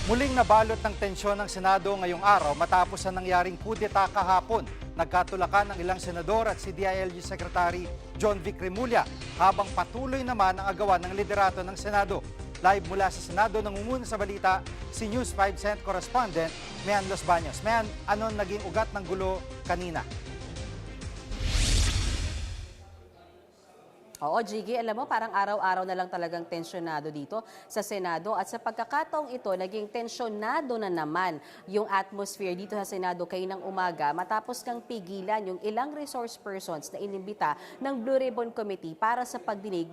Muling nabalot ng tensyon ng Senado ngayong araw matapos ang nangyaring kudeta kahapon. Nagkatulakan ang ilang senador at si DILG Secretary John Vic Remulla habang patuloy naman ang agawan ng liderato ng Senado. Live mula sa Senado, nangunguna sa balita si News 5 Cent correspondent Mian Los Baños. Mian, anong naging ugat ng gulo kanina? Oo, Jiggy, alam mo, parang araw-araw na lang talagang tensyonado dito sa Senado. At sa pagkakataong ito, naging tensyonado na naman yung atmosphere dito sa Senado kaninang umaga matapos kang pigilan yung ilang resource persons na inimbita ng Blue Ribbon Committee para sa pagdinig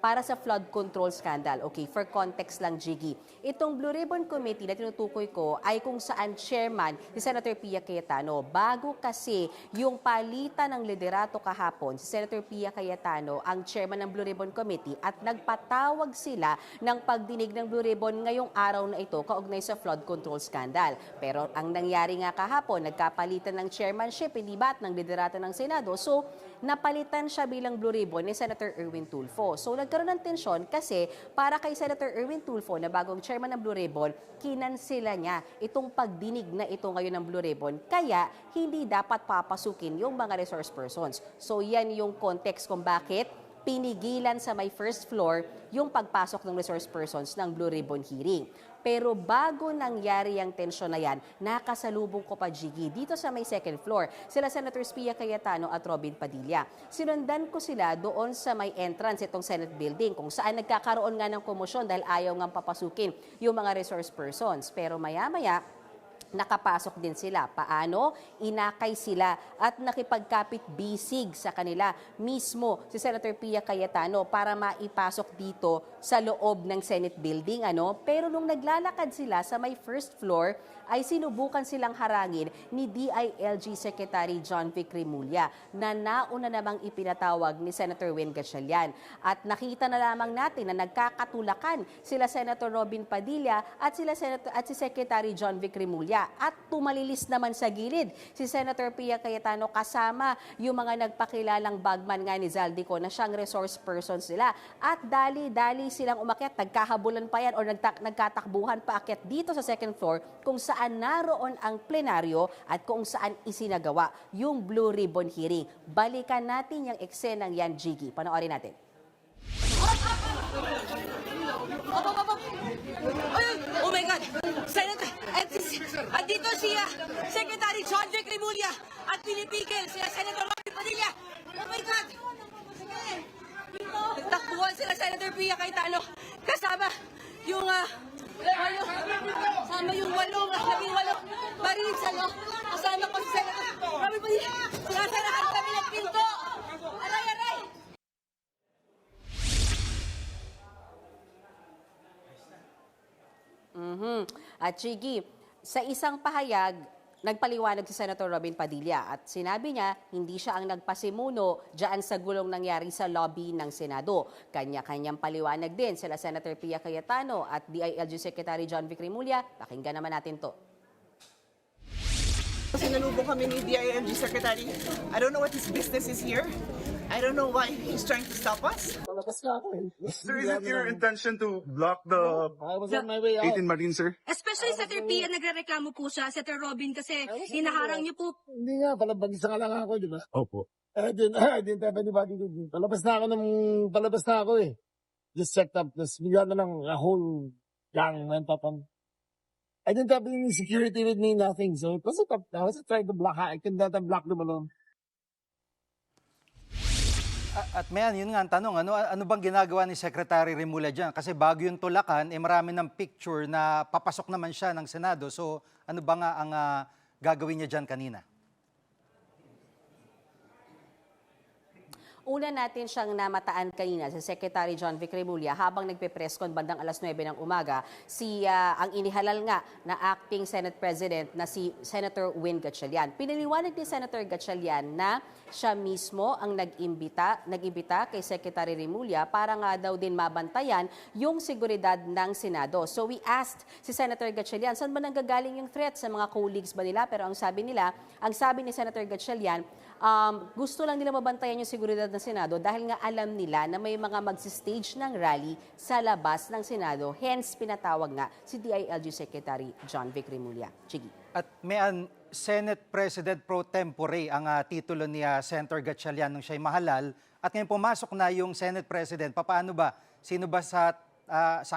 para sa flood control scandal. Okay, for context lang, Jiggy. Itong Blue Ribbon Committee na tinutukoy ko ay kung saan chairman si Senator Pia Cayetano. Bago kasi yung palitan ng liderato kahapon, si Senator Pia Cayetano ang chairman ng Blue Ribbon Committee at nagpatawag sila ng pagdinig ng Blue Ribbon ngayong araw na ito kaugnay sa flood control scandal. Pero ang nangyari nga kahapon, nagkapalitan ng chairmanship, hindi ba, at ng liderato ng Senado. So, napalitan siya bilang Blue Ribbon ni Senator Erwin Tulfo. So nagkaroon ng tensyon kasi para kay Senator Erwin Tulfo na bagong chairman ng Blue Ribbon, kinansela niya itong pagdinig na ito ngayon ng Blue Ribbon. Kaya hindi dapat papasukin yung mga resource persons. So yan yung context kung bakit pinigilan sa may first floor yung pagpasok ng resource persons ng Blue Ribbon hearing. Pero bago nangyari ang tensyon na yan, nakasalubong ko pa, Jiggy, dito sa may second floor, sila Senators Pia Cayetano at Robin Padilla. Sinundan ko sila doon sa may entrance itong Senate building kung saan nagkakaroon nga ng komosyon dahil ayaw nga papasukin yung mga resource persons. Pero maya-maya, nakapasok din sila. Paano? Inakay sila at nakipagkapit bisig sa kanila mismo si Senator Pia Cayetano para maipasok dito sa loob ng Senate building. Pero nung naglalakad sila sa may first floor, ay sinubukan silang harangin ni DILG Secretary John Vic Remulla na nauna namang ipinatawag ni Senator Win Gatchalian. At nakita na lamang natin na nagkakatulakan sila Senator Robin Padilla at si Secretary John Vic Remulla. At tumalilis naman sa gilid si Senator Pia Cayetano kasama yung mga nagpakilalang bagman nga ni Zaldico na siyang resource persons nila. At dali-dali silang umakyat, nagkahabulan pa yan o nagkatakbuhan pa akyat dito sa second floor kung saan naroon ang plenaryo at kung saan isinagawa yung Blue Ribbon hearing. Balikan natin yung eksenang yan, Jiggy. Panoorin natin. Oh my God! Senator, at dito siya, Secretary John Vic Remulla at pinipigil sila Senator Robin Padilla. Oh my God! Takbuhan sila Senator Pia Cayetano kasama yung labing walong marines, kasama ko si Senator Robin Padilla. Sinasarahan kami ng pinto! Aray, aray! At Jiggy, sa isang pahayag, nagpaliwanag si Senator Robin Padilla at sinabi niya hindi siya ang nagpasimuno diyan sa gulong nangyari sa lobby ng Senado. Kanya-kanyang paliwanag din sila Senator Pia Cayetano at DILG Secretary John Vic Remulla. Pakinggan naman natin to. Sinalubong kami ni DILG Secretary. I don't know what his business is here. I don't know why he's trying to stop us. Sir, is it your intention to block the I was on my way out. 18 Marine, sir? Especially sa Senator Pia, nagrereklamo po siya, Senator Robin, kasi hinaharang niyo po. Hindi nga, palabagis nga lang ako, di ba? Opo. I didn't have anybody to do. Palabas na ako eh. Just checked up, tapos bigla na lang a whole gang went up on. I didn't have any security with me, nothing. So it was I was trying to block, I could not have blocked them alone. At Mian, yun nga ang tanong, ano bang ginagawa ni Secretary Remulla dyan? Kasi bago yung tulakan, marami ng picture na papasok naman siya ng Senado. So ano ba nga ang gagawin niya dyan kanina? Una natin siyang namataan kanina si Secretary John Vic Remulla habang nagpe-press con bandang alas 9 ng umaga ang inihalal nga na acting Senate President na si Senator Win Gatchalian. Piniliwanag ni Senator Gatchalian na siya mismo ang nag-imbita kay Secretary Remulla para nga daw din mabantayan yung seguridad ng Senado. So we asked si Senator Gatchalian, saan ba nanggagaling yung threat sa mga colleagues ba nila? Pero ang sabi ni Senator Gatchalian, gusto lang nila mabantayan yung seguridad ng Senado dahil nga alam nila na may mga magsistage ng rally sa labas ng Senado. Hence, pinatawag nga si DILG Secretary John Vic Remulla. Chigi. At Senate President Pro Tempore ang titulo ni Senator Gatchalian nung siya'y mahalal. At ngayon pumasok na yung Senate President. Paano ba? Sino ba sa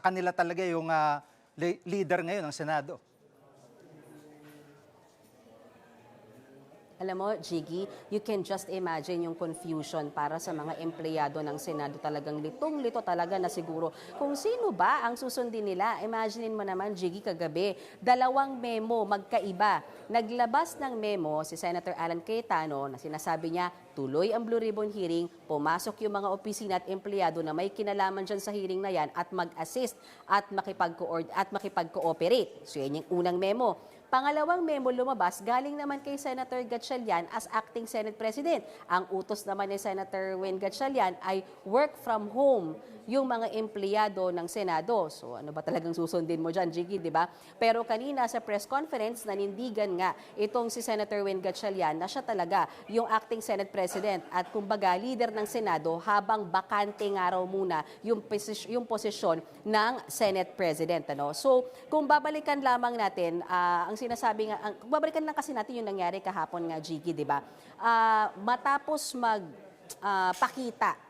kanila talaga yung leader ngayon ng Senado? Alam mo, Jiggy, you can just imagine yung confusion para sa mga empleyado ng Senado. Talagang litong-lito talaga na siguro kung sino ba ang susundin nila. Imaginein mo naman, Jiggy, kagabi, 2 memo magkaiba. Naglabas ng memo si Senator Alan Cayetano na sinasabi niya, tuloy ang Blue Ribbon hearing, pumasok yung mga opisina at empleyado na may kinalaman dyan sa hearing na yan at mag-assist at makipag-cooperate. So yan yung unang memo. Pangalawang memo lumabas, galing naman kay Senator Gatchalian as acting Senate President. Ang utos naman ni Senator Win Gatchalian ay work from home yung mga empleyado ng Senado. So ano ba talagang susundin mo dyan, Jiggy, di ba? Pero kanina sa press conference, nanindigan nga itong si Senator Win Gatchalian na siya talaga yung acting Senate President at kumbaga leader ng Senado habang bakante nga raw muna yung posisyon ng Senate President. Ano? So kung babalikan lamang natin, ang sinasabi nga, babalikan lang kasi natin yung nangyari kahapon nga, Jiggy, di ba? Matapos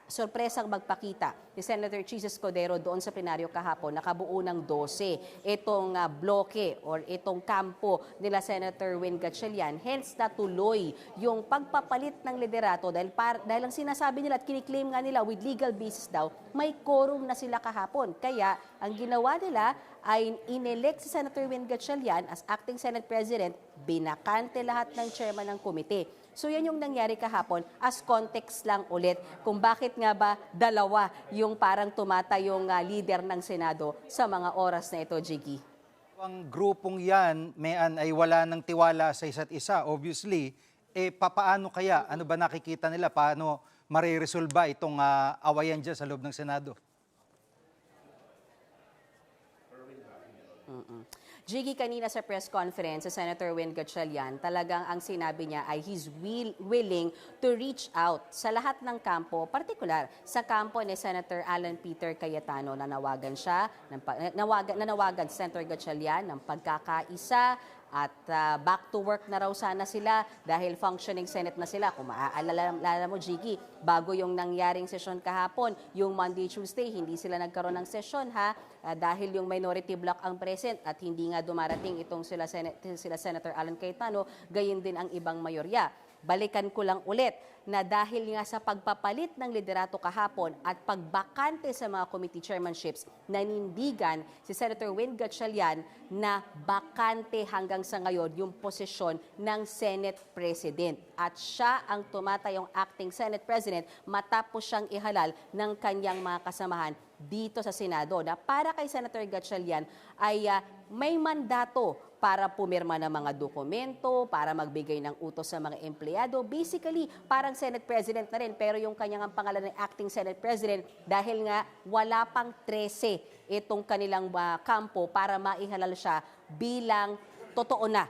sorpresang magpakita ni Senator Chis Escudero doon sa plenaryo kahapon, nakabuo ng 12 itong bloke or itong kampo nila Senator Win Gatchalian. Hence, natuloy yung pagpapalit ng liderato dahil ang sinasabi nila at kiniklaim nga nila with legal basis daw, may quorum na sila kahapon. Kaya, ang ginawa nila ay inelect si Senator Win Gatchalian as acting Senate President, binakante lahat ng chairman ng komite. So yan yung nangyari kahapon as context lang ulit kung bakit nga ba 2 yung parang tumatayong leader ng Senado sa mga oras na ito, Jiggy. Ang grupong yan, ay wala ng tiwala sa isa't isa. Obviously, papaano kaya? Ano ba nakikita nila? Paano mariresolba itong awayan dyan sa loob ng Senado? Jiggy, kanina sa press conference, sa Senator Win Gatchalian, talagang ang sinabi niya ay he's willing to reach out sa lahat ng kampo, particular sa kampo ni Senator Alan Peter Cayetano. Nanawagan si Senator Gatchalian ng pagkakaisa at back to work na raw sana sila dahil functioning Senate na sila. Kung maaalala mo, Jiggy, bago yung nangyaring sesyon kahapon, yung Monday, Tuesday, hindi sila nagkaroon ng sesyon dahil yung minority bloc ang present at hindi nga dumarating itong sila Senator Alan Cayetano, gayon din ang ibang mayorya. Balikan ko lang ulit na dahil nga sa pagpapalit ng liderato kahapon at pagbakante sa mga committee chairmanships, nanindigan si Senator Win Gatchalian na bakante hanggang sa ngayon yung posisyon ng Senate President. At siya ang tumatayong acting Senate President matapos siyang ihalal ng kanyang mga kasamahan dito sa Senado na para kay Senator Gatchalian ay may mandato para pumirma ng mga dokumento, para magbigay ng utos sa mga empleyado. Basically, parang Senate President na rin, pero yung kanyang pangalan ng Acting Senate President dahil nga wala pang 13 itong kanilang kampo para maihalal siya bilang totoo na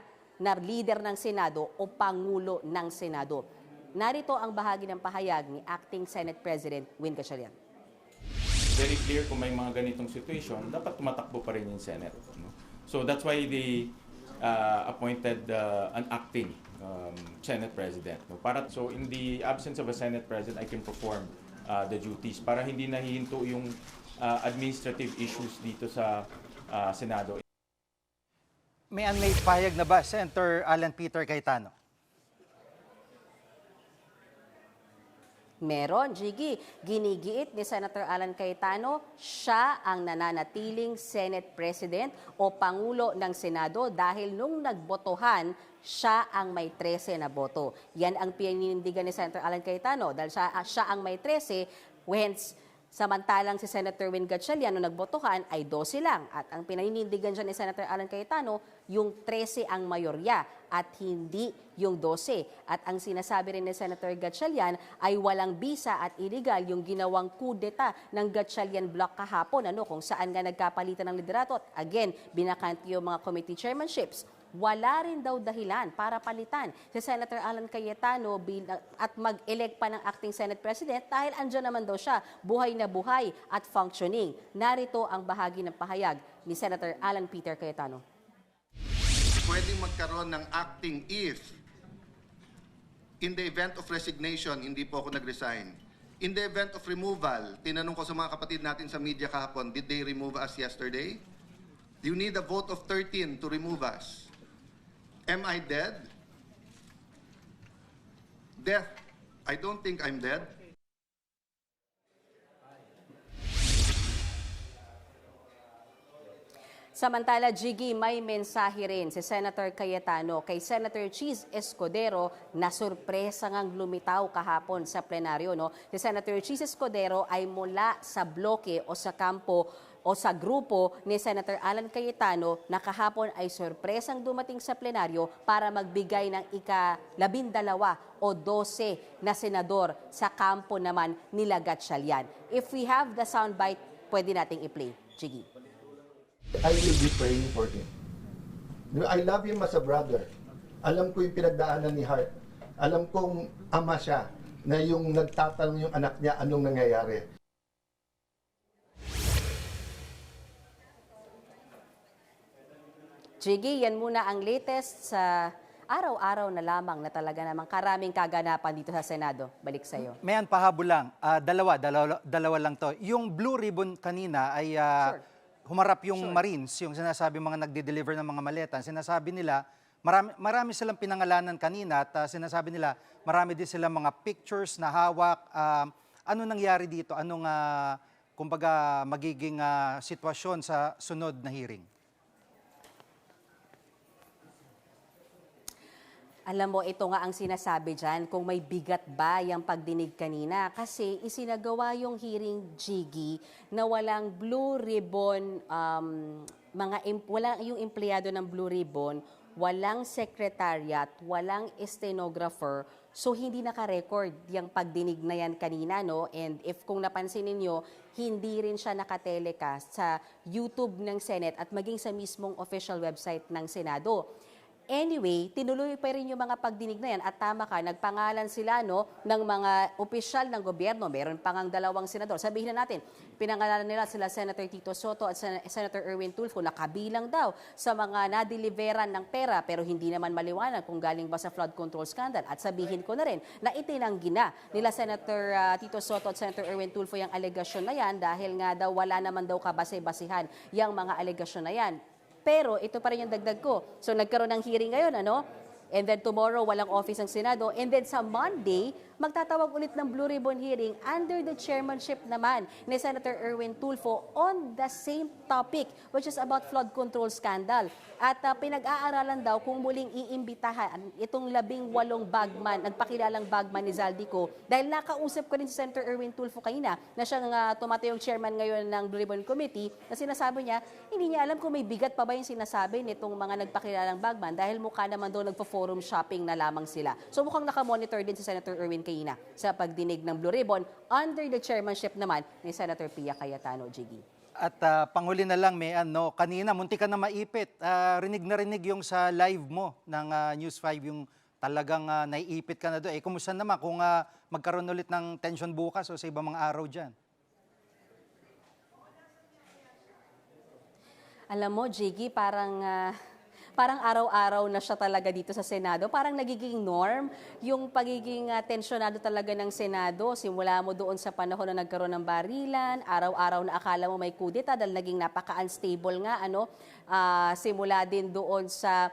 leader ng Senado o Pangulo ng Senado. Narito ang bahagi ng pahayag ni Acting Senate President Win Gatchalian. Very clear kung may mga ganitong situation, dapat tumatakbo pa rin yung Senate. No? So that's why they appointed an acting Senate President. No? So in the absence of a Senate President, I can perform the duties para hindi nahihinto yung administrative issues dito sa Senado. May pahayag na ba, Senator Alan Peter Cayetano? Meron, Jiggy. Ginigiit ni Senator Alan Cayetano, siya ang nananatiling Senate President o Pangulo ng Senado dahil nung nagbotohan, siya ang may 13 na boto. Yan ang pininindigan ni Senator Alan Cayetano dahil siya ang may 13, hence samantalang si Senator Win Gatchalian nung nagbotohan ay 12 lang. At ang pininindigan dyan ni Senator Alan Cayetano, yung 13 ang mayorya at hindi yung 12. At ang sinasabi rin ni Senator Gatchalian ay walang bisa at illegal yung ginawang kudeta ng Gatchalian Block kahapon, kung saan nga nagkapalitan ng liderato. At again, binakante yung mga committee chairmanships. wala rin daw dahilan para palitan si Senator Alan Cayetano at mag-elect pa ng acting Senate President dahil andyan naman daw siya, buhay na buhay at functioning. Narito ang bahagi ng pahayag ni Senator Alan Peter Cayetano. Pwedeng magkaroon ng acting if in the event of resignation, hindi po ako nag-resign. In the event of removal, tinanong ko sa mga kapatid natin sa media kahapon, did they remove us yesterday? Do you need a vote of 13 to remove us? Am I dead? Death. I don't think I'm dead. Samantala, Jiggy, may mensahe rin si Senator Cayetano kay Senator Cheese Escudero na sorpresa ngang lumitaw kahapon sa plenaryo. No? Si Senator Cheese Escudero ay mula sa bloke o sa kampo o sa grupo ni Senator Alan Cayetano na kahapon ay sorpresang dumating sa plenaryo para magbigay ng ika-12 o 12 na senador sa kampo naman nila Gatchalian. If we have the soundbite, pwede nating i-play. Jiggy. I will be praying for him. I love him as a brother. Alam ko yung pinagdaanan ni Hart. Alam kong ama siya na yung nagtatanong yung anak niya anong nangyayari. Jiggy, yan muna ang latest sa araw-araw na lamang na talaga namang karaming kaganapan dito sa Senado. Balik sa'yo. Mayan, pahabol lang. Dalawa lang to. Yung blue ribbon kanina ay humarap yung Marines, yung sinasabi mga nagde-deliver ng mga maleta. Sinasabi nila, marami silang pinangalanan kanina at sinasabi nila, marami din silang mga pictures na hawak. Ano nangyari dito? Anong, kumbaga, magiging sitwasyon sa sunod na hearing? Alam mo, ito nga ang sinasabi dyan, kung may bigat ba yung pagdinig kanina. Kasi isinagawa yung hearing, Jiggy, na walang blue ribbon, walang yung empleyado ng blue ribbon, walang secretariat, walang stenographer. So, hindi naka-record yung pagdinig na yan kanina, no? And if kung napansin ninyo, hindi rin siya nakatelecast sa YouTube ng Senate at maging sa mismong official website ng Senado. Anyway, tinuloy pa rin yung mga pagdinig na yan at tama ka, nagpangalan sila no, ng mga opisyal ng gobyerno. Meron pa ngang 2 senador. Sabihin na natin, pinangalanan nila sila Senator Tito Soto at Senator Erwin Tulfo na kabilang daw sa mga nadeliveran ng pera pero hindi naman maliwanag kung galing ba sa flood control scandal. At sabihin ko na rin na itinanggi na nila Senator Tito Soto at Senator Erwin Tulfo yung alegasyon na yan dahil nga daw wala naman daw kabase-basihan yung mga alegasyon na yan. Pero ito pa rin yung dagdag ko. So nagkaroon ng hearing ngayon, ano? And then tomorrow, walang office ng Senado. And then sa Monday, magtatawag ulit ng Blue Ribbon hearing under the chairmanship naman ni Senator Erwin Tulfo on the same topic, which is about flood control scandal. At pinag-aaralan daw kung muling iimbitahan itong 18 bagman, nagpakilalang bagman ni Zaldico. Dahil nakausap ko rin si Senator Erwin Tulfo kanina na siyang tumatayong chairman ngayon ng Blue Ribbon Committee na sinasabi niya, hindi niya alam kung may bigat pa ba yung sinasabi nitong mga nagpakilalang bagman dahil mukha naman daw nagpo-forum shopping na lamang sila. So mukhang nakamonitor din si Senator Erwin Cayetano sa pagdinig ng Blue Ribbon under the chairmanship naman ni Senator Pia Cayetano, Jiggy. At panghuli na lang, may kanina munti ka na maipit. Rinig na rinig yung sa live mo ng News 5, yung talagang naiipit ka na doon. Kumusta naman kung magkaroon ulit ng tension bukas o sa ibang mga araw dyan? Alam mo, Jiggy, parang araw-araw na siya talaga dito sa Senado. Parang nagiging norm yung pagiging tensyonado talaga ng Senado. Simula mo doon sa panahon na nagkaroon ng barilan, araw-araw na akala mo may kudeta dahil naging napaka-unstable nga. Simula din doon sa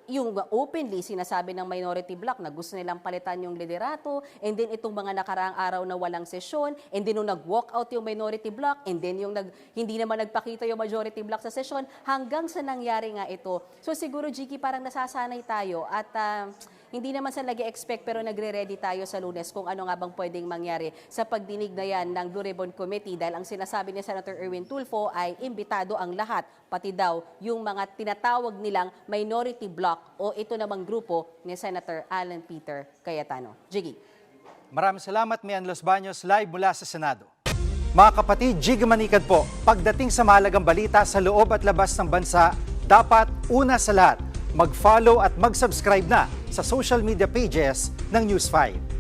yung openly sinasabi ng minority bloc na gusto nilang palitan yung liderato, and then itong mga nakaraang araw na walang sesyon, and then nung nag-walk out yung minority bloc, and then yung hindi naman nagpakita yung majority bloc sa sesyon, hanggang sa nangyari nga ito. So siguro, Jiggy, parang nasasanay tayo at hindi naman sa nag-expect pero nagre-ready tayo sa Lunes kung ano nga bang pwedeng mangyari sa pagdinig na yan ng Blue Ribbon Committee dahil ang sinasabi ni Senator Erwin Tulfo ay imbitado ang lahat, pati daw yung mga tinatawag nilang minority bloc o ito namang grupo ni Senator Alan Peter Cayetano. Jiggy. Maraming salamat, Mian Los Baños, live mula sa Senado. Mga kapatid, Jiggy Manikad po. Pagdating sa mahalagang balita sa loob at labas ng bansa, dapat una sa lahat, mag-follow at mag-subscribe na sa social media pages ng News 5.